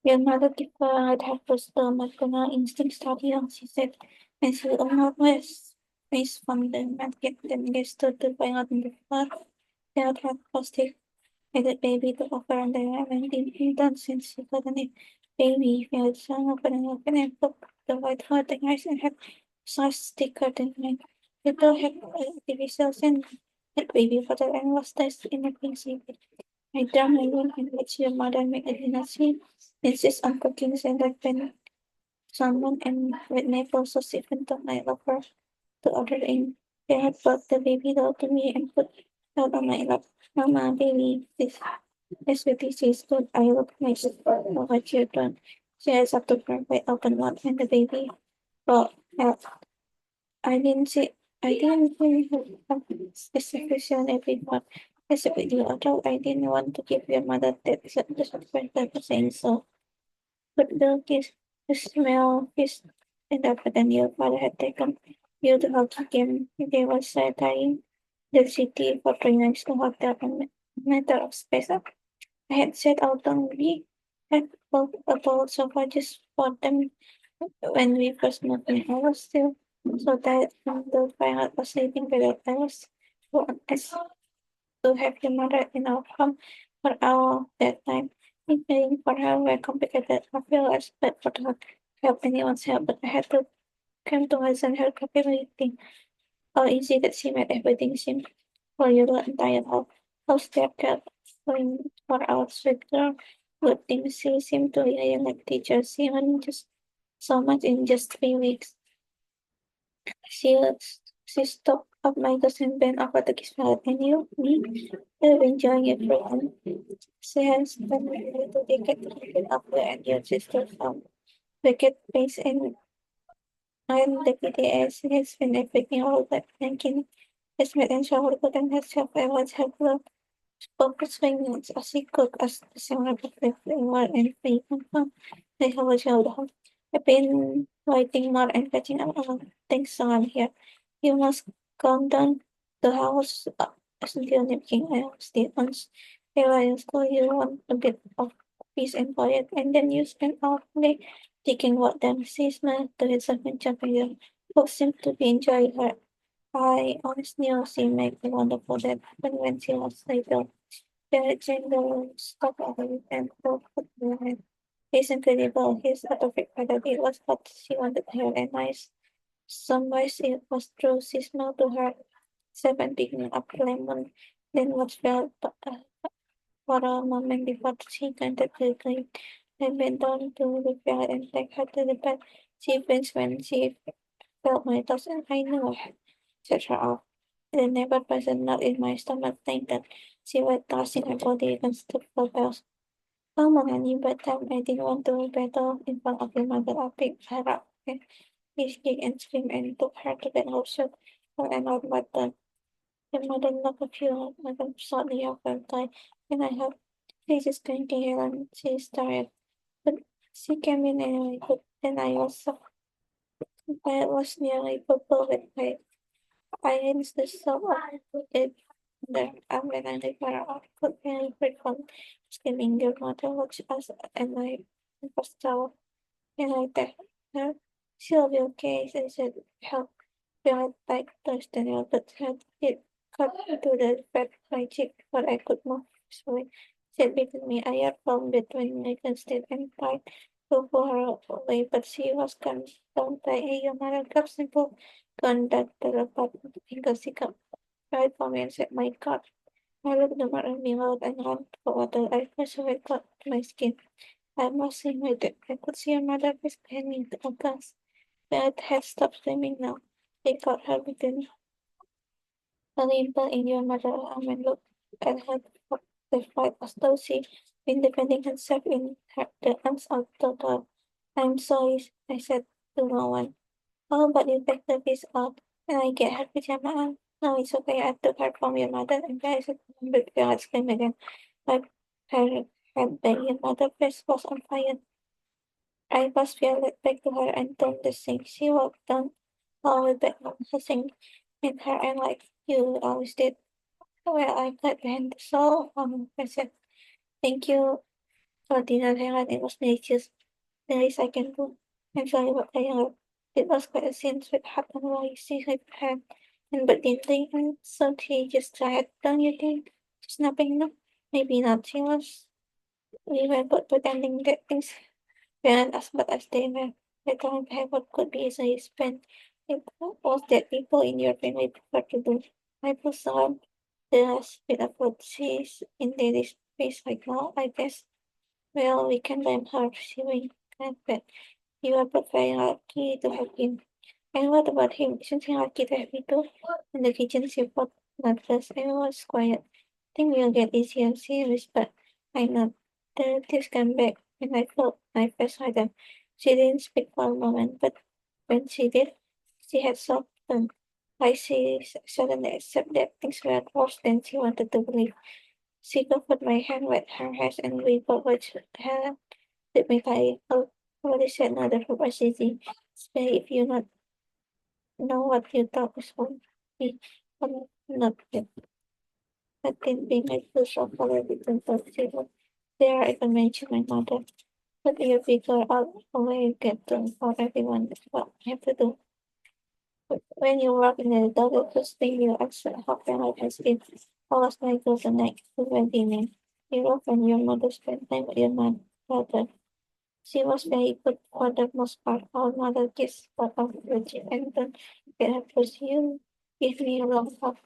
Your mother declared her first maternal instinct started young, she said, and she always face from the market then gets to the final in the floor. They had had plastic with a baby to offer and they haven't been done since she got a baby. We had some open and put the white heart and eyes and had such sticker than mine. The girl had TV cells and had baby father and was tested in a pregnancy. I done my room in which your mother made a dinner scene. Insists on cooking and I've been someone and with maple sauce even though I love her to order in. They had brought the baby doll to me and put out on my lap. Mama, baby, this baby says good. I look nice for what you've done. She has up to her by open mouth and the baby. Well, I didn't see I didn't really have specific every one. Specifically, although I didn't want to give your mother that disappointment for saying so. But the kiss, the smell, kiss, and after then your father had taken you to hockey game. They was dying the city for 3 nights to hotel a matter of space. I had set out on we had both a boat sofa just for them when we first met. And I was still so tired from the fire was sleeping without I was so honest to have your mother in our home for our that time. Thinking for her were complicated. I feel as bad for her help anyone's help, but I had to come to understand her capability. How easy that she made everything seem for you the entire house. How step kept going for hours with her. Good things she seemed to really like teachers, even just so much in just 3 weeks. She she stopped up my cousin Ben offered to kiss me and you me enjoying it for him. She has been ready to take it up and your sister from wicked face and the PTS has been everything all but thinking has made and shower good and herself I was helpful focus swings as he cook as the similar flavor and free confirm they have a show. I've been writing more and catching up on things so I'm here. You must calm down the house until making statements. If I school you want a bit of peace and quiet and then you spend all day thinking what them sees man to his second jumping folks seem to be enjoying her. I honestly knew she made a wonderful that when she was little. The gender stuff of it and broke the line. He's incredible. He's a perfect brother. It was what she wanted her and nice. Some ways it was true. She smelled to her 7 picking up lemon. Then what felt for a moment before she entered the grave. I went down to the bed and take her to the bed. She flinched when she felt my thoughts and I knew I set her off. The never present knot in my stomach think that she was tossing her body against the bells. Oh, Melanie, but I didn't want to battle in front of your mother. I picked her up and he kicked and screamed and took her to the house shop for an old button. Your mother knocked a few items shortly after time, and I have faces drinking here and she's tired. But she came in anyway, but then I was nearly purple with my eyes the soul of it there. And when I leave her out, could very frequent screaming your mother watch us and I was so and I tell her she'll be okay, she said help felt like Thursday, but had it cut into the back of my cheek, but I could move slowly. Said between me, I had found between my constant and tried to pull her away, but she was calmed down by a human cup simple conductor about because she come right for me and said, my God. I looked over at me out and ran for water. I first away got to my skin. I must say my dad. I could see another face behind me in the glass. But had stopped swimming now. They got her within a dimple in your mother arm and looked at her for the fight as though she'd been defending herself in the arms of the door. I'm sorry, I said to no one. Oh, but you take the piece out and I get her pajama on. No, it's okay. I took her from your mother and I said, but you exclaimed again. But her head by your mother's face was on fire. I was fielded back to her and told the thing. She walked down all the back on her thing with her and like you always did. Well, I got behind the soul. I said, thank you For dinner, it was delicious. The second book. I'm sorry what I heard. It was quite a scene with happened while you see her hand. And but didn't they? And so he just tried, don't you think? Just nothing, no? Maybe not. She was. We were both pretending that things weren't as bad as they were. The time have what could be easily spent. It was that people in your family prefer to do. I was on the last bit of what she's in daily space right now, I guess. Well, we can blame her. She went but you are both very lucky to have him. And what about him? Isn't he lucky to have you too? In the kitchen, she put mattress. Everyone was quiet. Think we'll get easier, serious, but I know. The relatives came back, and I felt my face by them. She didn't speak for a moment, but when she did, she had softened. Like she suddenly accepted that things were worse than she wanted to believe. She covered my hand with her hands, and we both watched her with me by already said another group was easy. Especially if you not know what you talk is going to be not yet. But then being a push of already been possible. There I even mentioned my mother. But you figure out a way to get done for everyone is what I have to do. But when you work in the double first thing you actually how can I has been always my go the next to wedding. You often your mother spend time with your mother. She was very good for the most part. Our mother gets part of the and then get pursue give me a wrong of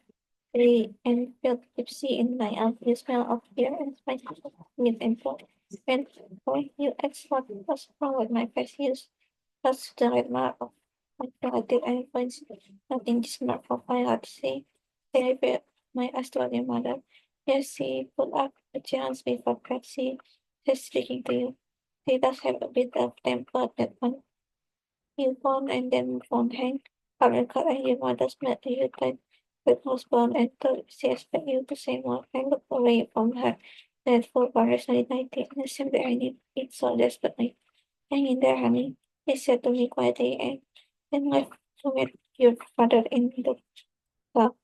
three and felt tipsy in my arm. The smell of beer and spicy meat and pork. When you asked what was wrong with my face, use that's the remark of my did any points nothing just mark of my heart say. I bet my asked what your mother. Yes, she put up a chance before Pepsi. Just speaking to you. He does have a bit of temper that one you born and then phone hang. Cut and your mother's met you time with husband and thought she expect you to say more. I look away from her. That for hours I nighty and simply I need it so desperately. Hang in there, honey, he said to me quietly and then left to meet your father in the club.